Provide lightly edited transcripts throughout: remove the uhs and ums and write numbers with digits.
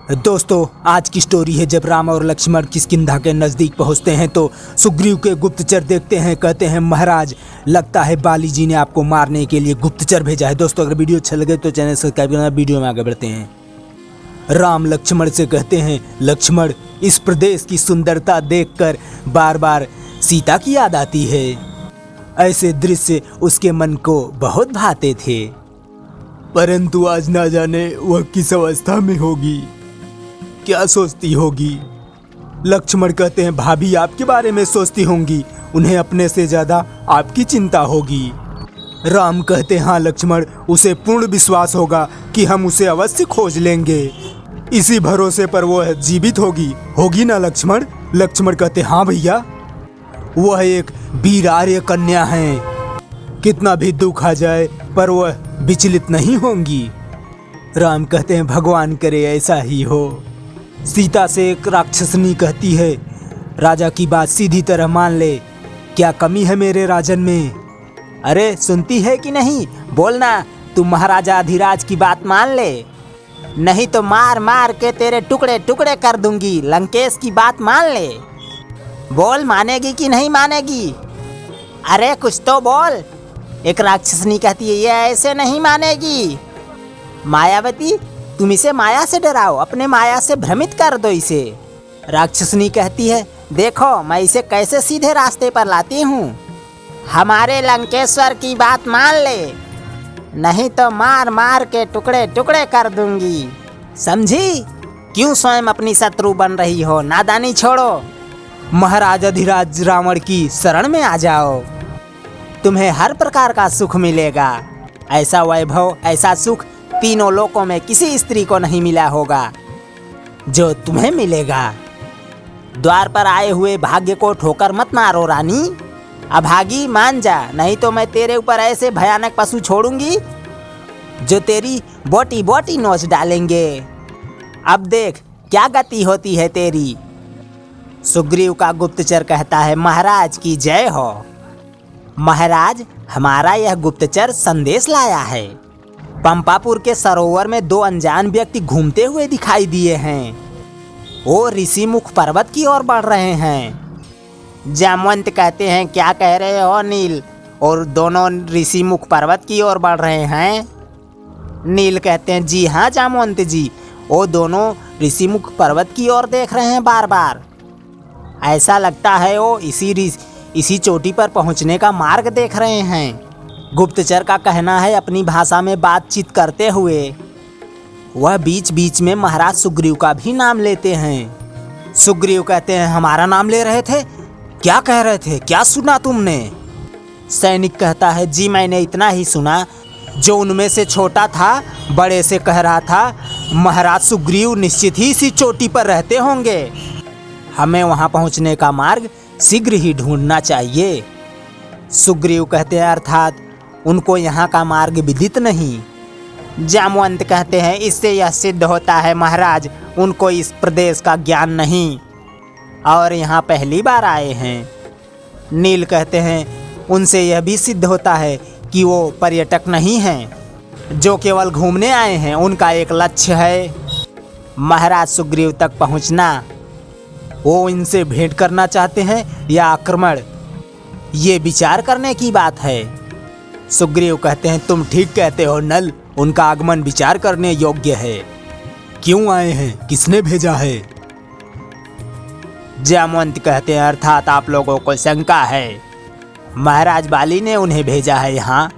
दोस्तों, आज की स्टोरी है जब राम और लक्ष्मण किष्किंधा के नज़दीक पहुंचते हैं तो सुग्रीव के गुप्तचर देखते हैं। कहते हैं, महाराज, लगता है बाली जी ने आपको मारने के लिए गुप्तचर भेजा है। दोस्तों, अगर वीडियो अच्छा लगे तो चैनल सब्सक्राइब करना। वीडियो में आगे बढ़ते हैं। राम लक्ष्मण से कहते हैं, लक्ष्मण, इस प्रदेश की सुंदरता देखकर बार बार सीता की याद आती है। ऐसे दृश्य उसके मन को बहुत भाते थे, परंतु आज ना जाने वह किस अवस्था में होगी, क्या सोचती होगी। लक्ष्मण कहते हैं, भाभी आपके बारे में सोचती होंगी, उन्हें अपने से ज्यादा आपकी चिंता होगी। राम कहते हैं, हाँ लक्ष्मण, उसे पूर्ण विश्वास होगा कि हम उसे अवश्य खोज लेंगे। इसी भरोसे पर वह जीवित होगी ना लक्ष्मण। लक्ष्मण कहते हैं, हाँ भैया, वह एक वीर आर्य कन्या है, कितना भी दुख आ जाए पर वह विचलित नहीं होंगी। राम कहते हैं, भगवान करे ऐसा ही हो। सीता से एक राक्षसनी कहती है, राजा की बात सीधी तरह मान ले, क्या कमी है मेरे राजन में। अरे सुनती है कि नहीं, बोलना, तू महाराजा अधिराज की बात मान ले, नहीं तो मार मार के तेरे टुकड़े टुकड़े कर दूंगी। लंकेश की बात मान ले, बोल, मानेगी कि नहीं मानेगी। अरे कुछ तो बोल। एक राक्षसनी कहती है, ये ऐसे नहीं मानेगी। मायावती, तुम इसे माया से डराओ, अपने माया से भ्रमित कर दो इसे। राक्षसनी कहती है, देखो मैं इसे कैसे सीधे रास्ते पर लाती हूँ। हमारे लंकेश्वर की बात मान ले, नहीं तो मार मार के टुकड़े टुकड़े कर दूंगी, समझी। क्यों स्वयं अपनी शत्रु बन रही हो, नादानी छोड़ो। महाराज अधिराज रावण की शरण में आ जाओ, तुम्हें हर प्रकार का सुख मिलेगा। ऐसा वैभव, ऐसा सुख तीनों लोकों में किसी स्त्री को नहीं मिला होगा जो तुम्हें मिलेगा। द्वार पर आए हुए भाग्य को ठोकर मत मारो रानी, अभागी मान जा, नहीं तो मैं तेरे ऊपर ऐसे भयानक पशु छोड़ूंगी जो तेरी बोटी बोटी नोच डालेंगे। अब देख क्या गति होती है तेरी। सुग्रीव का गुप्तचर कहता है, महाराज की जय हो। महाराज, हमारा यह गुप्तचर संदेश लाया है। पंपापुर के सरोवर में दो अनजान व्यक्ति घूमते हुए दिखाई दिए हैं। वो ऋषिमुख पर्वत की ओर बढ़ रहे हैं। जामवंत कहते हैं, क्या कह रहे हो नील, और दोनों ऋषिमुख पर्वत की ओर बढ़ रहे हैं। नील कहते हैं, जी हाँ जामवंत जी, वो दोनों ऋषिमुख पर्वत की ओर देख रहे हैं बार बार। ऐसा लगता है वो इसी चोटी पर पहुंचने का मार्ग देख रहे हैं। गुप्तचर का कहना है, अपनी भाषा में बातचीत करते हुए वह बीच बीच में महाराज सुग्रीव का भी नाम लेते हैं। सुग्रीव कहते हैं, हमारा नाम ले रहे थे, क्या कह रहे थे, क्या सुना तुमने। सैनिक कहता है, जी मैंने इतना ही सुना, जो उनमें से छोटा था बड़े से कह रहा था, महाराज सुग्रीव निश्चित ही इसी चोटी पर रहते होंगे, हमें वहां पहुंचने का मार्ग शीघ्र ही ढूंढना चाहिए। सुग्रीव कहते हैं, अर्थात उनको यहाँ का मार्ग विदित नहीं। जामवंत कहते हैं, इससे यह सिद्ध होता है महाराज, उनको इस प्रदेश का ज्ञान नहीं और यहाँ पहली बार आए हैं। नील कहते हैं, उनसे यह भी सिद्ध होता है कि वो पर्यटक नहीं हैं, जो केवल घूमने आए हैं। उनका एक लक्ष्य है महाराज सुग्रीव तक पहुँचना। वो इनसे भेंट करना चाहते हैं या आक्रमण, ये विचार करने की बात है। सुग्रीव कहते हैं, तुम ठीक कहते हो नल, उनका आगमन विचार करने योग्य है। क्यों आए हैं, किसने भेजा है। जामवंत कहते हैं, अर्थात आप लोगों को शंका है, महाराज बाली ने उन्हें भेजा है यहाँ।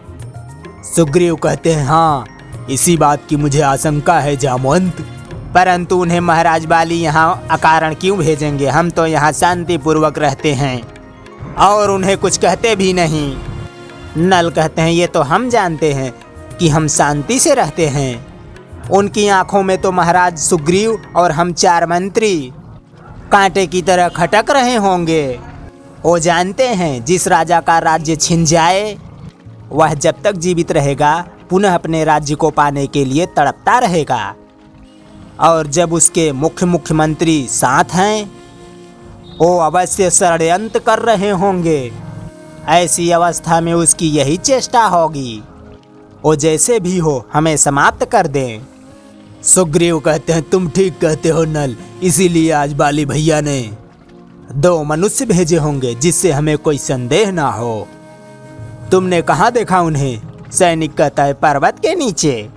सुग्रीव कहते हैं, हाँ, इसी बात की मुझे आशंका है जामवंत, परंतु उन्हें महाराज बाली यहाँ अकारण क्यों भेजेंगे, हम तो यहाँ शांतिपूर्वक रहते हैं और उन्हें कुछ कहते भी नहीं। नल कहते हैं, ये तो हम जानते हैं कि हम शांति से रहते हैं, उनकी आंखों में तो महाराज सुग्रीव और हम चार मंत्री कांटे की तरह खटक रहे होंगे। वो जानते हैं, जिस राजा का राज्य छिन जाए वह जब तक जीवित रहेगा पुनः अपने राज्य को पाने के लिए तड़पता रहेगा, और जब उसके मुख्यमंत्री साथ हैं वो अवश्य षड्यंत्र कर रहे होंगे। ऐसी अवस्था में उसकी यही चेष्टा होगी, वो जैसे भी हो हमें समाप्त कर दें। सुग्रीव कहते हैं तुम ठीक कहते हो नल, इसीलिए आज बाली भैया ने 2 मनुष्य भेजे होंगे जिससे हमें कोई संदेह ना हो। तुमने कहाँ देखा उन्हें? सैनिक कहता है पर्वत के नीचे।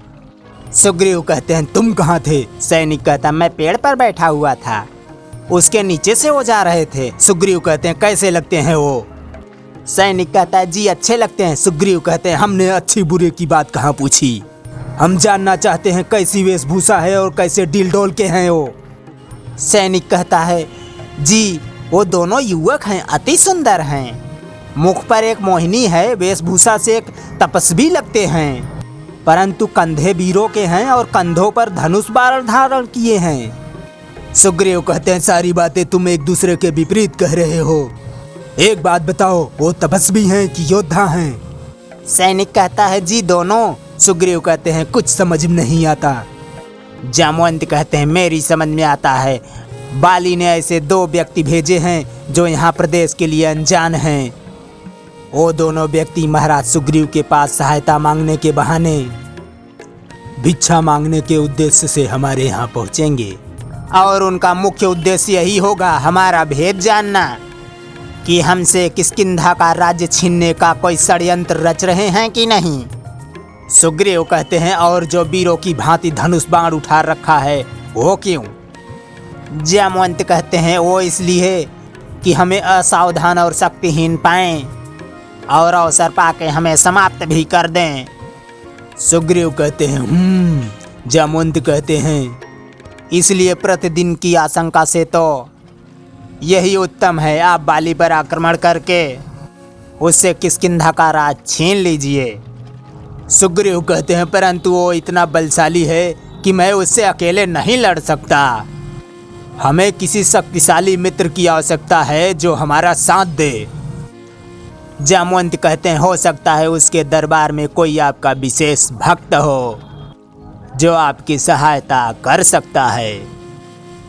सुग्रीव कहते हैं तुम कहाँ थे? सैनिक कहता मैं पेड़ पर बैठा हुआ था, उसके नीचे से वो जा रहे थे। सुग्रीव कहते हैं कैसे लगते हैं वो? सैनिक कहता है जी अच्छे लगते हैं। सुग्रीव कहते हैं हमने अच्छी बुरे की बात कहाँ पूछी, हम जानना चाहते हैं कैसी वेशभूषा है और कैसे डील के हैं वो। सैनिक कहता है जी वो दोनों युवक हैं, अति सुंदर हैं, मुख पर एक मोहिनी है, वेशभूषा से एक तपस्वी लगते हैं, परंतु कंधे वीरों के हैं और कंधों पर धनुष बाण धारण किए हैं। सुग्रीव कहते हैं सारी बातें तुम एक दूसरे के विपरीत कह रहे हो, एक बात बताओ वो तपस्वी हैं कि योद्धा हैं? सैनिक कहता है जी दोनों। सुग्रीव कहते हैं कुछ समझ में नहीं आता। जामवंत कहते हैं मेरी समझ में आता है, बाली ने ऐसे 2 व्यक्ति भेजे हैं जो यहाँ प्रदेश के लिए अनजान हैं। वो दोनों व्यक्ति महाराज सुग्रीव के पास सहायता मांगने के बहाने भिक्षा मांगने के उद्देश्य से हमारे यहाँ पहुँचेंगे और उनका मुख्य उद्देश्य यही होगा हमारा भेद जानना कि हमसे किष्किंधा का राज्य छीनने का कोई षड्यंत्र रच रहे हैं कि नहीं। सुग्रीव कहते हैं और जो वीरों की भांति धनुष बाण उठा रखा है वो क्यों? जामवंत कहते हैं वो इसलिए कि हमें असावधान और शक्तिहीन पाएं और अवसर पाके हमें समाप्त भी कर दें। सुग्रीव कहते हैं जामवंत कहते हैं इसलिए प्रतिदिन की आशंका से तो यही उत्तम है आप बाली पर आक्रमण करके उससे किष्किंधा का राज छीन लीजिए। सुग्रीव कहते हैं परंतु वो इतना बलशाली है कि मैं उससे अकेले नहीं लड़ सकता, हमें किसी शक्तिशाली मित्र की आवश्यकता है जो हमारा साथ दे। जामवंत कहते हैं हो सकता है उसके दरबार में कोई आपका विशेष भक्त हो जो आपकी सहायता कर सकता है।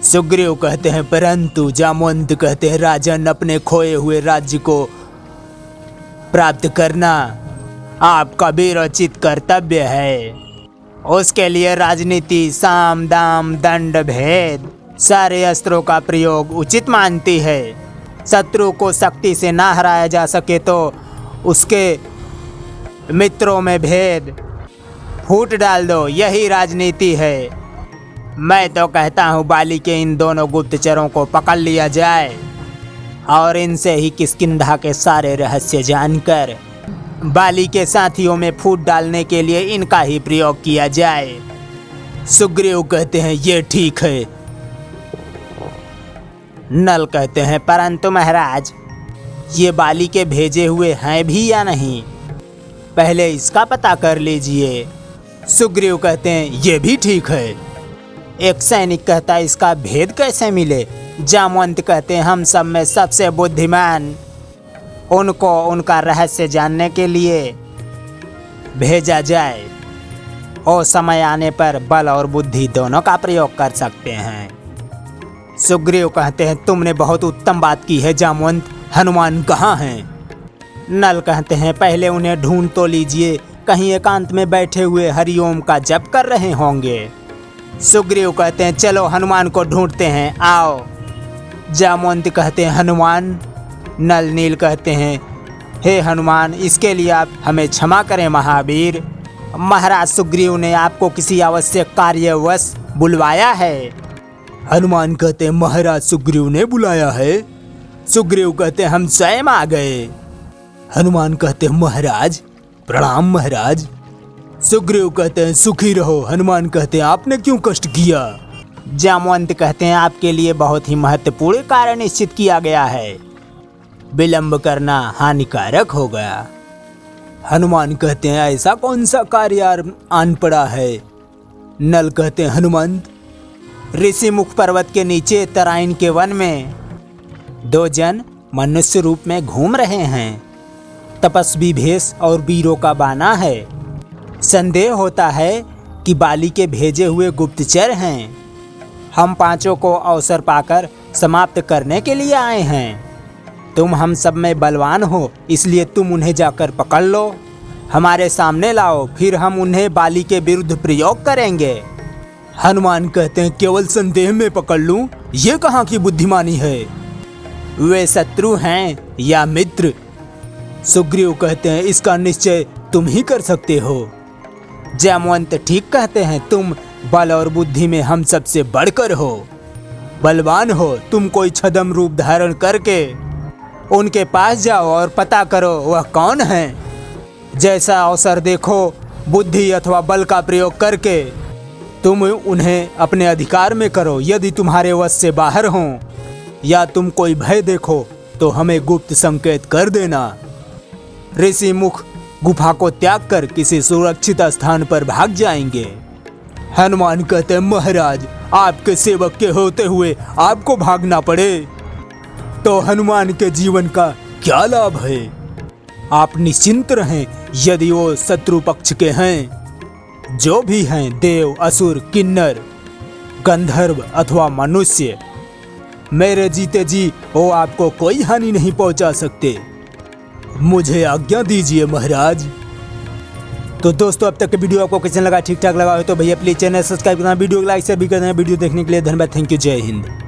सुग्रीव कहते हैं परंतु जामवंत कहते हैं राजन अपने खोए हुए राज्य को प्राप्त करना आपका वीरोचित कर्तव्य है, उसके लिए राजनीति साम दाम दंड भेद सारे अस्त्रों का प्रयोग उचित मानती है। शत्रु को शक्ति से ना हराया जा सके तो उसके मित्रों में भेद फूट डाल दो, यही राजनीति है। मैं तो कहता हूँ बाली के इन दोनों गुप्तचरों को पकड़ लिया जाए और इनसे ही किष्किंधा के सारे रहस्य जानकर बाली के साथियों में फूट डालने के लिए इनका ही प्रयोग किया जाए। सुग्रीव कहते हैं ये ठीक है। नल कहते हैं परंतु महाराज ये बाली के भेजे हुए हैं भी या नहीं, पहले इसका पता कर लीजिए। सुग्रीव कहते हैं ये भी ठीक है। एक सैनिक कहता है इसका भेद कैसे मिले? जामवंत कहते हैं हम सब में सबसे बुद्धिमान उनको उनका रहस्य जानने के लिए भेजा जाए और समय आने पर बल और बुद्धि दोनों का प्रयोग कर सकते हैं। सुग्रीव कहते हैं तुमने बहुत उत्तम बात की है जामवंत, हनुमान कहाँ हैं? नल कहते हैं पहले उन्हें ढूंढ तो लीजिए, कहीं एकांत में बैठे हुए हरिओम का जप कर रहे होंगे। सुग्रीव कहते हैं चलो हनुमान को ढूंढते हैं, आओ। जामवंत कहते हैं हनुमान? नल नील कहते हैं हे हनुमान इसके लिए आप हमें क्षमा करें महावीर, महाराज सुग्रीव ने आपको किसी आवश्यक कार्यवश बुलवाया है। हनुमान कहते हैं महाराज सुग्रीव ने बुलाया है? सुग्रीव कहते हैं हम स्वयं आ गए। हनुमान कहते हैं महाराज प्रणाम महाराज। सुग्रीव कहते हैं सुखी रहो। हनुमान कहते हैं आपने क्यों कष्ट किया? जामवंत कहते हैं आपके लिए बहुत ही महत्वपूर्ण कार्य निश्चित किया गया है, विलंब करना हानिकारक होगा। हनुमान कहते हैं ऐसा कौन सा कार्य आन पड़ा है? नल कहते हैं हनुमंत ऋषि मुख पर्वत के नीचे तराइन के वन में 2 जन मनुष्य रूप में घूम रहे हैं, तपस्वी भेष और वीरों का बाना है। संदेह होता है कि बाली के भेजे हुए गुप्तचर हैं। हम 5 को अवसर पाकर समाप्त करने के लिए आए हैं। तुम हम सब में बलवान हो, इसलिए तुम उन्हें जाकर पकड़ लो, हमारे सामने लाओ, फिर हम उन्हें बाली के विरुद्ध प्रयोग करेंगे। हनुमान कहते हैं केवल संदेह में पकड़ लूं, ये कहाँ की बुद्धिमानी है। वे शत्रु हैं या मित्र? सुग्रीव कहते हैं इसका निश्चय तुम ही कर सकते हो। जामवंत ठीक कहते हैं, तुम बल और बुद्धि में हम सबसे बढ़कर हो, बलवान हो। तुम कोई छद्म रूप धारण करके उनके पास जाओ और पता करो वह कौन है। जैसा अवसर देखो, बुद्धि अथवा बल का प्रयोग करके तुम उन्हें अपने अधिकार में करो। यदि तुम्हारे वश से बाहर हों या तुम कोई भय देखो तो हमें गुप्त संकेत कर देना। ऋषि मुख गुफा को त्याग कर किसी सुरक्षित स्थान पर भाग जाएंगे। हनुमान कहते हैं महाराज, आपके सेवक के होते हुए आपको भागना पड़े तो हनुमान के जीवन का क्या लाभ है। आप निश्चिंत रहें, यदि वो शत्रु पक्ष के हैं, जो भी हैं, देव, असुर, किन्नर, गंधर्व अथवा मनुष्य, मेरे जीते जी वो आपको कोई हानि नहीं पहुंचा सकते। मुझे आज्ञा दीजिए महाराज। तो दोस्तों, अब तक के वीडियो आपको कैसा लगा? ठीक ठाक लगा हो तो भैया प्लीज चैनल सब्सक्राइब करना, वीडियो को लाइक शेयर भी करना। वीडियो देखने के लिए धन्यवाद। Thank you. जय हिंद।